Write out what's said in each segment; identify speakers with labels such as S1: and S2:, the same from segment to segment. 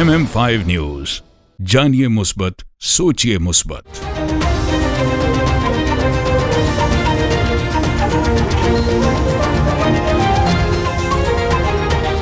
S1: MM5 news, जानिए मुस्बत, सोचिए मुस्बत।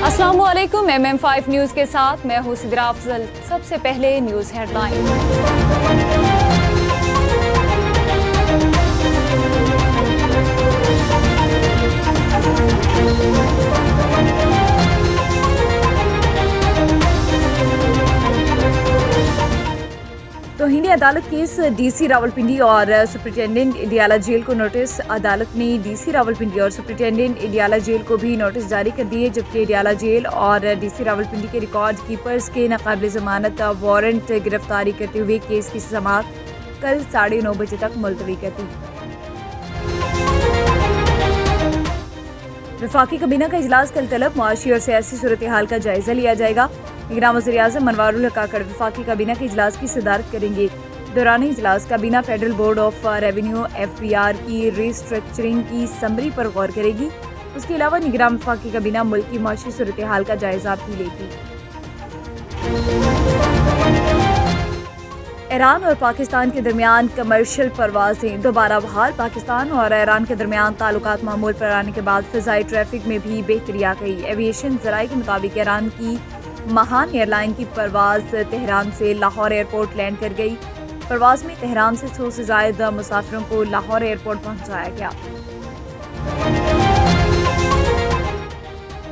S2: अस्सलामुअलैकुम। MM5 न्यूज के साथ मैं हूं सिद्रा अफजल। सबसे पहले न्यूज हेडलाइन। तौहीन अदालत केस डीसी रावलपिंडी और सुप्रिंटेंडेंट इडियाला जेल को नोटिस। अदालत ने डीसी रावलपिंडी और सुप्रिंटेंडेंट इडियाला जेल को भी नोटिस जारी कर दिए, जबकि इडियाला जेल और डीसी रावलपिंडी के रिकॉर्ड कीपर्स के नाकाबिल जमानत वारंट गिरफ्तारी करते हुए केस की समाअत कल 9:30 बजे तक मुलतवी कर दी। वफाकी काबीना का इजलास कल तलब। मुआशी और सियासी सूरत हाल का जायजा लिया जाएगा। निगरान वज़ीर-ए-आज़म मनवारुल हक काकड़ वफाकी काबीना के इजलास की सदारत करेंगे। दौरान इजलास काबीना federal board of revenue FBR की रीस्ट्रक्चरिंग की समरी पर गौर करेगी। उसके अलावा निगरान वफाकी काबीना मुल्क की मुआशी सूरत हाल का जायजा भी लेगी। ईरान और पाकिस्तान के दरमियान कमर्शियल परवाजें दोबारा बहाल। पाकिस्तान और ईरान के दरमियान ताल्लुकात मामूल पर आने के बाद फ़िज़ाई ट्रैफिक में भी बेहतरी आ गई। एविएशन ज़राए के मुताबिक ईरान की महान एयरलाइन की परवाज़ तेहरान से लाहौर एयरपोर्ट लैंड कर गई। परवाज़ में तेहरान से 100 से ज़ायद मुसाफिरों को लाहौर एयरपोर्ट पहुंचाया गया।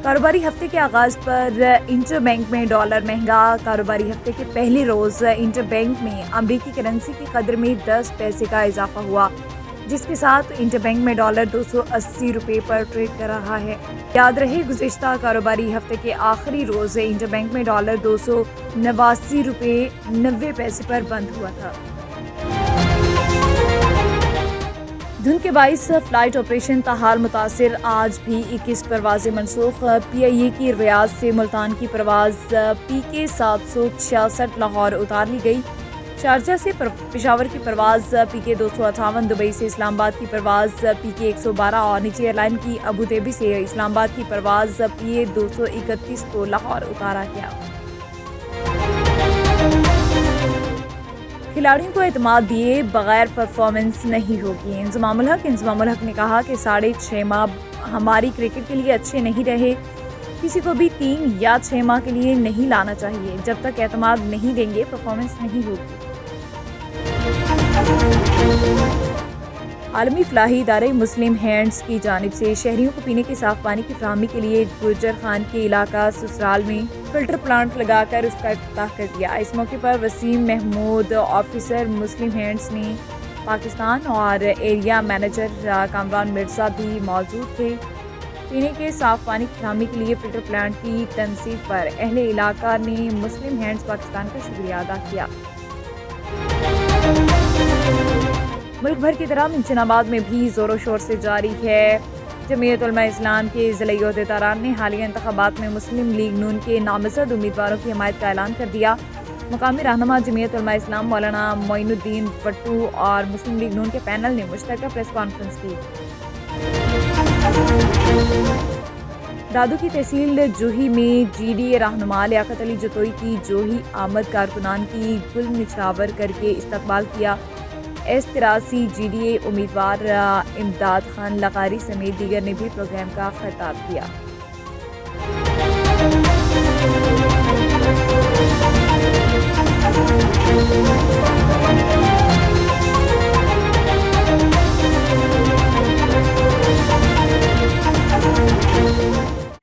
S2: कारोबारी हफ्ते के आगाज पर इंटरबैंक में डॉलर महंगा। कारोबारी हफ्ते के पहले रोज इंटरबैंक में अमरीकी करेंसी की कदर में 10 पैसे का इजाफा हुआ, जिसके साथ इंटरबैंक में डॉलर 280 रुपये पर ट्रेड कर रहा है। याद रहे, गुज़िश्ता कारोबारी हफ्ते के आखिरी रोज इंटरबैंक में डॉलर 289 रुपये 90 पैसे पर बंद हुआ था। धुंध के बाइस फ्लाइट ऑपरेशन ताहाल मुतासिर। आज भी 21 परवाजें मनसूख। PIA की रियाद से मुल्तान की परवाज PK 766 लाहौर उतार ली गई। शारजा से पेशावर की परवाज PK 258, दुबई से इस्लामाबाद की परवाज PK 112 और निजी एयरलाइन की अबू धाबी से इस्लामाबाद की परवाज PA 231 को लाहौर उतारा गया। खिलाड़ियों को एतमाद दिए बगैर परफॉर्मेंस नहीं होगी। इंजमामुल हक ने कहा कि 6.5 माह हमारी क्रिकेट के लिए अच्छे नहीं रहे। किसी को भी 3 या 6 माह के लिए नहीं लाना चाहिए। जब तक एतमाद नहीं देंगे, परफॉर्मेंस नहीं होगी। आलमी फलाही इदारे मुस्लिम हैंड्स की जानिब से शहरियों को पीने के साफ पानी की फराहमी के लिए गुर्जर खान के इलाका ससुराल में फिल्टर प्लांट लगाकर उसका इफ्तिताह कर दिया। इस मौके पर वसीम महमूद, ऑफिसर मुस्लिम हैंड्स ने पाकिस्तान और एरिया मैनेजर कामरान मिर्जा भी मौजूद थे। पीने के साफ पानी की फराहमी के लिए फिल्टर प्लांट की तनसीब पर अहले इलाका ने मुस्लिम हैंड्स पाकिस्तान का शुक्रिया अदा किया। मुल्क भर की तरह मुंशनाबाद में भी जोरों शोर से जारी है। जमीयत उलमा इस्लाम के ज़िला ओहदेदारान ने हालिया इंतखाबात में मुस्लिम लीग नून के नामज़द उम्मीदवारों की हमायत का ऐलान कर दिया। मुकामी रहनुमा जमीयत उलमा इस्लाम मौलाना मोइनुद्दीन भट्टू और मुस्लिम लीग नून के पैनल ने मुश्तरका प्रेस कॉन्फ्रेंस की। दादू की तहसील जूही में GDA रहनुमा लियाकत अली जतोई की जोही आमद कारकुनान की गुल निछावर करके इस्तकबाल किया। S83 GDA उम्मीदवार इमदाद खान लगारी समेत दीगर ने भी प्रोग्राम का खिताब किया।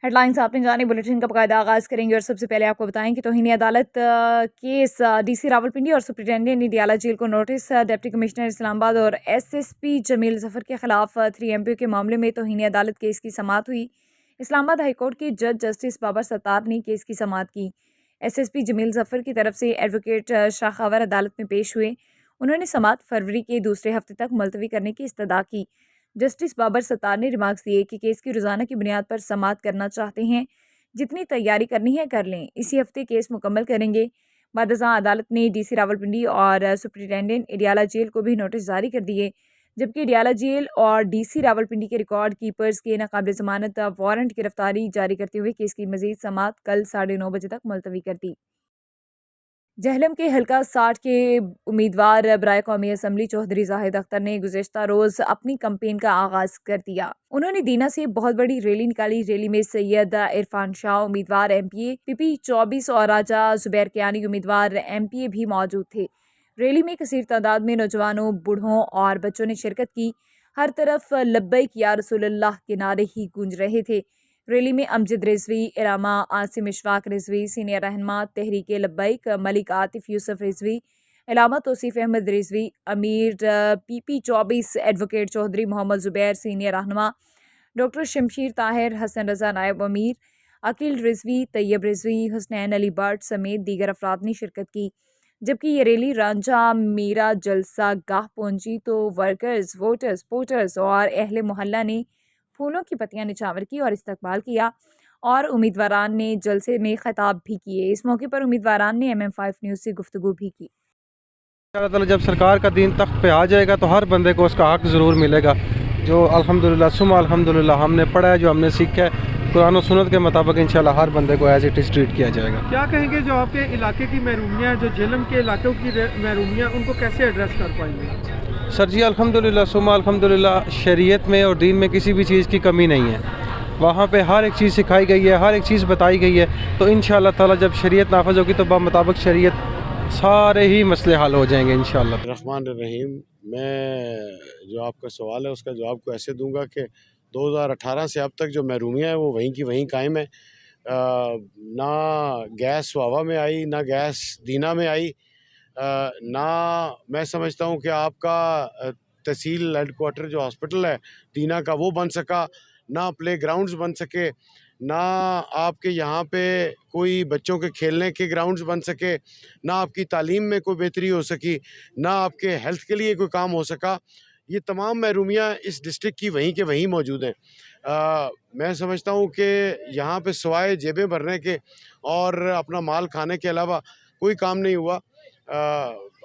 S2: हेडलाइंस आपने जाने। बुलेटिन का बाकायदा आगाज़ करेंगे और सबसे पहले आपको बताएं कि तौहीन अदालत केस DC रावलपिंडी और सुप्रिंटेंडेंट इडियाला जेल को नोटिस। डिप्टी कमिश्नर इस्लामाबाद और SSP जमील जफर के खिलाफ 3 MPO के मामले में तौहीन अदालत केस की समाअत हुई। इस्लामाबाद हाईकोर्ट के जज जस्टिस बाबर सत्तार ने केस की समाअत की। SSP जमील जफर की तरफ से एडवोकेट शाखावर अदालत में पेश हुए। उन्होंने समाअत फरवरी के दूसरे हफ्ते तक मुलतवी करने की इस्तदा की। जस्टिस बाबर सत्तार ने रिमार्क्स दिए कि केस की रोज़ाना की बुनियाद पर समाअत करना चाहते हैं। जितनी तैयारी करनी है कर लें, इसी हफ्ते केस मुकम्मल करेंगे। बादशाह अदालत ने DC रावलपिंडी और सुप्रिंटेंडेंट इडियाला जेल को भी नोटिस जारी कर दिए, जबकि इडियाला जेल और DC रावलपिंडी के रिकॉर्ड कीपर्स के नाकाबिल ज़मानत वारंट गिरफ्तारी जारी करते हुए केस की मज़ीद समाअत कल 9:30 बजे तक मुलतवी कर दी। जहलम के हल्का 60 के उम्मीदवार बराए कौमी असम्बली चौधरी जाहिद अख्तर ने गुज़िश्ता रोज़ अपनी कैंपेन का आगाज कर दिया। उन्होंने दीना से बहुत बड़ी रैली निकाली। रैली में सैयद इरफान शाह उम्मीदवार MPA PP 24 और राजा जुबैर कियानी उम्मीदवार MPA भी मौजूद थे। रैली में कसीर तादाद में नौजवानों, बूढ़ों और बच्चों ने शिरकत की। हर तरफ लब्बैक या रसूलल्लाह के नारे ही गूंज रहे थे। रैली में अमजद रिजवी, इलामा आसिम इशफाक रिजवी, सीनियर रहनमा तहरीक लब्बैक मलिक आतिफ यूसुफ रिजवी, इलामा तौसीफ अहमद रिजवी, अमीर PP 24 advocate Chaudhry Mohammad Zubair senior रहनमा, डॉक्टर शमशीर ताहिर, हसन रजा नायब अमीर, अकील रिजवी, तैयब रिजवी, हुसनैन अली भट्ट समेत दीगर अफराद ने शिरकत की। जबकि ये रैली रांझा मीरा जलसा गाह पहुंची तो वर्कर्स, वोटर्स, पोटर्स और अहले मोहल्ला ने फूलों की पत्तियां निछावर की और इस्तकबाल किया और उम्मीदवारान ने जलसे में खिताब भी किए। इस मौके पर उम्मीदवारान ने MM5 न्यूज़ से गुफ्तगू भी की।
S3: अल्लाह ताला जब सरकार का दीन तख्त पे आ जाएगा तो हर बंदे को उसका हक ज़रूर मिलेगा। जो अल्हम्दुलिल्लाह सुम्मा अल्हम्दुलिल्लाह हमने पढ़ा है, जो हमने सीखा है, कुरान और सुन्नत के मुताबिक इंशाल्लाह हर बंदे को एज इट इज़ ट्रीट किया जाएगा।
S4: क्या कहेंगे जो आपके इलाके की महरूमियाँ, जो झेलम के इलाकों की महरूमियाँ, उनको कैसे एड्रेस कर पाएंगे?
S3: सर जी अल्हम्दुलिल्लाह सुम्मा अल्हम्दुलिल्लाह शरीयत में और दीन में किसी भी चीज़ की कमी नहीं है। वहाँ पे हर एक चीज़ सिखाई गई है, हर एक चीज़ बताई गई है। तो इंशाल्लाह ताला जब शरीयत नाफिज होगी तो मुताबिक शरीयत सारे ही मसले हल हो जाएंगे इंशाल्लाह।
S5: रहमान रहीम। मैं जो आपका सवाल है उसका जवाब को ऐसे दूंगा कि 2018 से अब तक जो महरूमियाँ हैं वो वहीं की वहीं कायम है। ना गैस वावा में आई, ना गैस दीना में आई, ना मैं समझता हूँ कि आपका तहसील हेडकोार्टर जो हॉस्पिटल है दीना का वो बन सका, ना प्ले ग्राउंड्स बन सके, ना आपके यहाँ पे कोई बच्चों के खेलने के ग्राउंड्स बन सके, ना आपकी तालीम में कोई बेहतरी हो सकी, ना आपके हेल्थ के लिए कोई काम हो सका। ये तमाम महरूमियाँ इस डिस्ट्रिक्ट की वहीं के वहीं मौजूद हैं। मैं समझता हूँ कि यहाँ पे सिवाय जेबें भरने के और अपना माल खाने के अलावा कोई काम नहीं हुआ।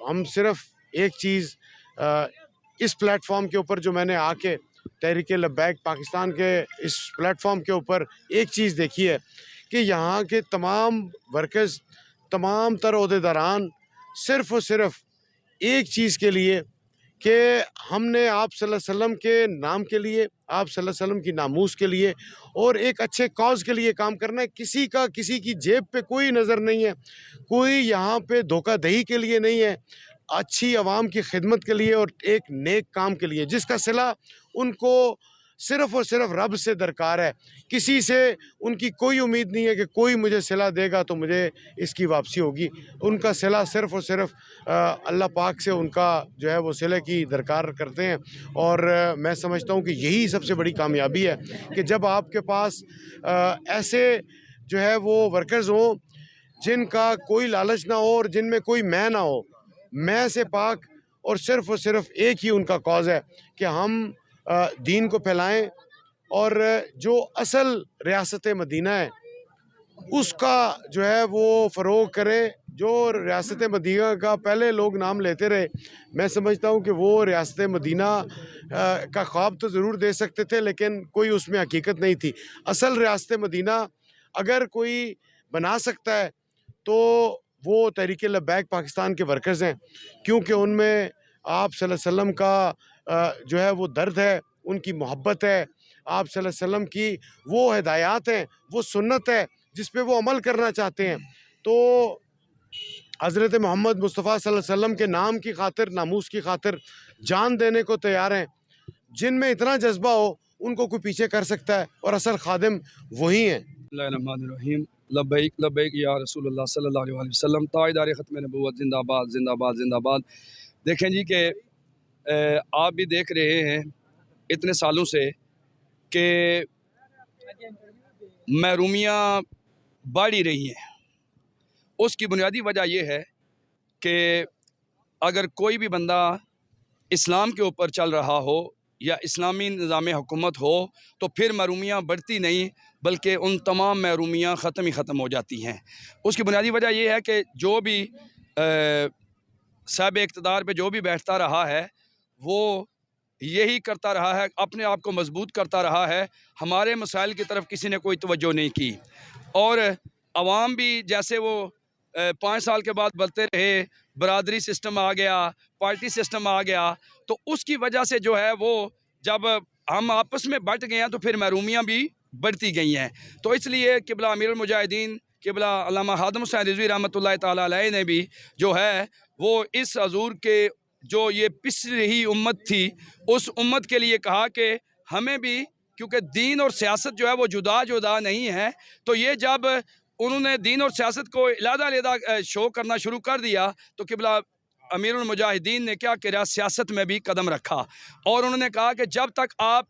S5: हम सिर्फ एक चीज़ इस प्लेटफॉर्म के ऊपर जो मैंने आके तहरीक लब्बैक पाकिस्तान के इस प्लेटफॉर्म के ऊपर एक चीज़ देखी है कि यहाँ के तमाम वर्कर्स, तमाम तर ओहदेदारान सिर्फ़ और सिर्फ एक चीज़ के लिए कि हमने आप सल्लल्लाहु अलैहि वसल्लम के नाम के लिए, आप सल्लल्लाहु अलैहि वसल्लम की नामूस के लिए और एक अच्छे कॉज के लिए काम करना है। किसी की जेब पे कोई नज़र नहीं है, कोई यहाँ पे धोखाधही के लिए नहीं है, अच्छी आवाम की खिदमत के लिए और एक नेक काम के लिए जिसका सिला उनको सिर्फ़ और सिर्फ रब से दरकार है। किसी से उनकी कोई उम्मीद नहीं है कि कोई मुझे सिला देगा तो मुझे इसकी वापसी होगी। उनका सिला सिर्फ़ और सिर्फ अल्लाह पाक से उनका जो है वो सिले की दरकार करते हैं। और मैं समझता हूँ कि यही सबसे बड़ी कामयाबी है कि जब आपके पास ऐसे जो है वो वर्कर्स हों जिनका कोई लालच ना हो और जिनमें कोई मैं ना हो, मैं से पाक, और सिर्फ एक ही उनका कॉज है कि हम दीन को फैलाएं और जो असल रियासत मदीना है उसका जो है वो फ़रोग़ करें। जो रियासत मदीना का पहले लोग नाम लेते रहे, मैं समझता हूँ कि वो रियासत मदीना का ख्वाब तो ज़रूर दे सकते थे लेकिन कोई उसमें हकीकत नहीं थी। असल रियासत मदीना अगर कोई बना सकता है तो वो तहरीक लब्बैक पाकिस्तान के वर्कर्स हैं, क्योंकि उनमें आप सल्लल्लाहु अलैहि वसल्लम का जो है वो दर्द है, उनकी मोहब्बत है, आप सल्लल्लाहु अलैहि वसल्लम की वो हिदायत हैं, वो सुन्नत है जिस पे वो अमल करना चाहते हैं। तो हज़रत मोहम्मद मुस्तफ़ा सल्लल्लाहु अलैहि वसल्लम के नाम की खातिर, नामूस की खातिर जान देने को तैयार हैं। जिनमें इतना जज्बा हो उनको कोई पीछे कर सकता है और असल खादिम वही हैं।
S6: बिस्मिल्लाहिर्रहमानिर्रहीम। लब्बैक लब्बैक या रसूलुल्लाह सल्लल्लाहु अलैहि वसल्लम। ताजदार ख़त्म नबूवत जिंदाबाद जिंदाबाद जिंदाबाद। देखें जी कि आप भी देख रहे हैं इतने सालों से कि महरूमियाँ बढ़ ही रही हैं। उसकी बुनियादी वजह यह है कि अगर कोई भी बंदा इस्लाम के ऊपर चल रहा हो या इस्लामी निज़ाम हुकूमत हो तो फिर महरूमियाँ बढ़ती नहीं बल्कि उन तमाम महरूमियाँ ख़त्म ही ख़त्म हो जाती हैं। उसकी बुनियादी वजह यह है कि जो भी साहिब इक़्तिदार पे जो भी बैठता रहा है वो यही करता रहा है, अपने आप को मजबूत करता रहा है। हमारे मसाइल की तरफ किसी ने कोई तवज्जो नहीं की और अवाम भी जैसे वो 5 साल के बाद बदलते रहे, बरादरी सिस्टम आ गया, पार्टी सिस्टम आ गया, तो उसकी वजह से जो है वो जब हम आपस में बट गए हैं तो फिर महरूमियाँ भी बढ़ती गई हैं। तो इसलिए किबला अमीरुल मुजाहिदीन किबला अल्लामा खादिम हुसैन रिज़वी रहमतुल्लाहि तआला अलैह ने भी जो है वो इस हजूर के जो ये पिछड़ी रही उम्मत थी उस उम्मत के लिए कहा कि हमें भी, क्योंकि दीन और सियासत जो है वो जुदा जुदा नहीं है, तो ये जब उन्होंने दीन और सियासत को अलग-अलग शो करना शुरू कर दिया तो किबला अमीरुल मुजाहिदीन ने क्या किया, सियासत में भी कदम रखा और उन्होंने कहा कि जब तक आप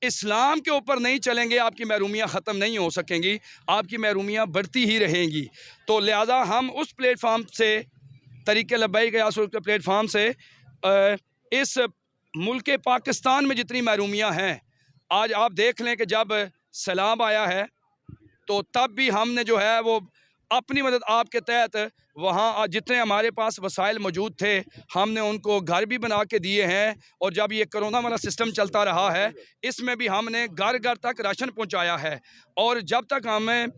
S6: इस्लाम के ऊपर नहीं चलेंगे आपकी महरूमियाँ ख़त्म नहीं हो सकेंगी, आपकी महरूमियाँ बढ़ती ही रहेंगी। तो लिहाजा हम उस प्लेटफार्म से तरीक़े लब्बैक या रसूल के प्लेटफार्म से इस मुल्क पाकिस्तान में जितनी महरूमियाँ हैं, आज आप देख लें कि जब सैलाब आया है तो तब भी हमने जो है वो अपनी मदद आपके तहत वहाँ जितने हमारे पास वसाइल मौजूद थे हमने उनको घर भी बना के दिए हैं, और जब ये कोरोना वाला सिस्टम चलता रहा है इसमें भी हमने घर घर तक राशन पहुँचाया है। और जब तक हमें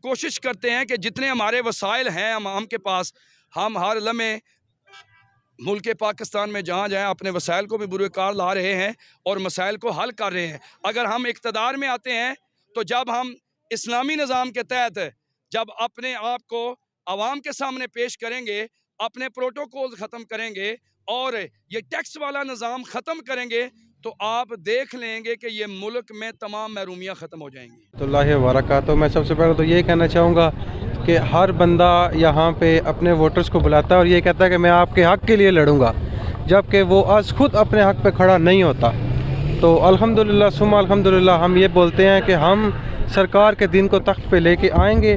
S6: कोशिश करते हैं कि जितने हमारे वसाइल हैं हम के पास, हम हर लम्हे मुल्क पाकिस्तान में जहाँ जाएँ अपने वसाइल को भी बुरकार ला रहे हैं और मसाइल को हल कर रहे हैं। अगर हम इक़्तिदार में आते हैं तो जब हम इस्लामी निज़ाम के तहत जब अपने आप को आवाम के सामने पेश करेंगे, अपने प्रोटोकॉल ख़त्म करेंगे और ये टैक्स वाला निज़ाम ख़त्म करेंगे तो आप देख लेंगे कि ये मुल्क में तमाम महरूमियाँ ख़त्म हो जाएंगी।
S3: तो अल्लाह वरक़ा। तो मैं सबसे पहले तो ये कहना चाहूँगा कि हर बंदा यहाँ पे अपने वोटर्स को बुलाता है और ये कहता है कि मैं आपके हक़ के लिए लड़ूंगा, जबकि वो आज खुद अपने हक़ पे खड़ा नहीं होता। तो अल्हम्दुलिल्लाह सुम्मा अल्हम्दुलिल्लाह हम ये बोलते हैं कि हम सरकार के दिन को तख्त पे लेके आएंगे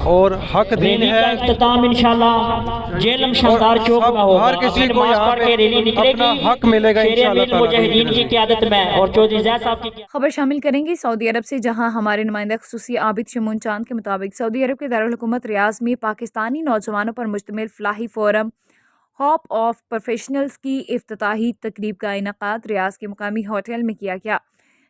S3: और हक दीन है।
S7: इख्तिताम इंशाल्लाह जेलम शानदार चौक में होगा।
S3: हर किसी को यहाँ पे
S7: रैली निकलेगी,
S3: अपना हक मिलेगा इंशाल्लाह
S7: मुजाहिदीन की क़यादत में और चौधरी ज़ैद साहब की
S2: खबर शामिल करेंगे सऊदी अरब से, जहां हमारे नुमाइंदा ख़ुसूसी आबिद शमून चांद के मुताबिक सऊदी अरब के दारुल हुकूमत रियाज में पाकिस्तानी नौजवानों पर मुश्तमिल Falahi forum hop off professionals की इफ्तिताही तकरीब का इनेकाद रियाज के मुकामी होटल में किया गया,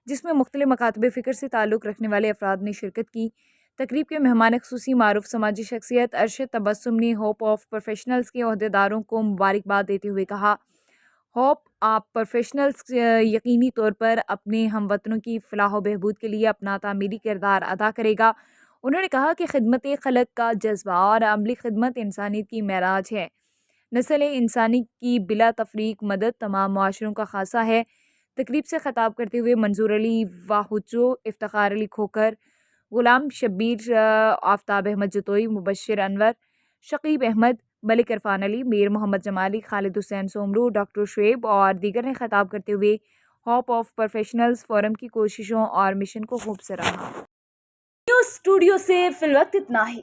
S2: जिसमें मुख्तलिफ मकातब फ़िक्र से ताल्लुक़ रखने वाले अफराद ने शिरकत की। तकरीब के मेहमान ख़ुसूसी मारूफ समाजी शख्सियत अरशद तबस्सुम ने होप ऑफ प्रोफेशनल्स के अहदेदारों को मुबारकबाद देते हुए कहा, होप ऑफ प्रोफेशनल्स यकीनी तौर पर अपने हमवतनों की फ़लाह बहबूद के लिए अपना तामीरी किरदार अदा करेगा। उन्होंने कहा कि खिदमत खलक का जज्बा और अमली खिदमत इंसानियत की महराज है। नस्ल इंसानी की बिला तफरीक मदद तमाम मुआशरों का खासा है। तकरीब से ख़ताब करते हुए मंजूर अली वाहुचो, इफ्तिखार अली खोकर, गुलाम शब्बीर, आफ्ताब अहमद जतोई, मुबश्शिर अनवर, शकीब अहमद, मलिक इरफान अली, मीर मोहम्मद जमाली, खालिद हुसैन सोमरू, डॉक्टर शुएब और दीगर ने ख़ताब करते हुए हॉप ऑफ प्रोफेशनल्स फोरम की कोशिशों और मिशन को खूब सराहा। न्यूज़ स्टूडियो से फिलवक्त इतना ही।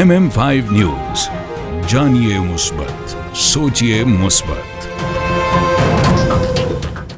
S1: MM5 न्यूज, जानिए मुस्बत, सोचिए मुस्बत।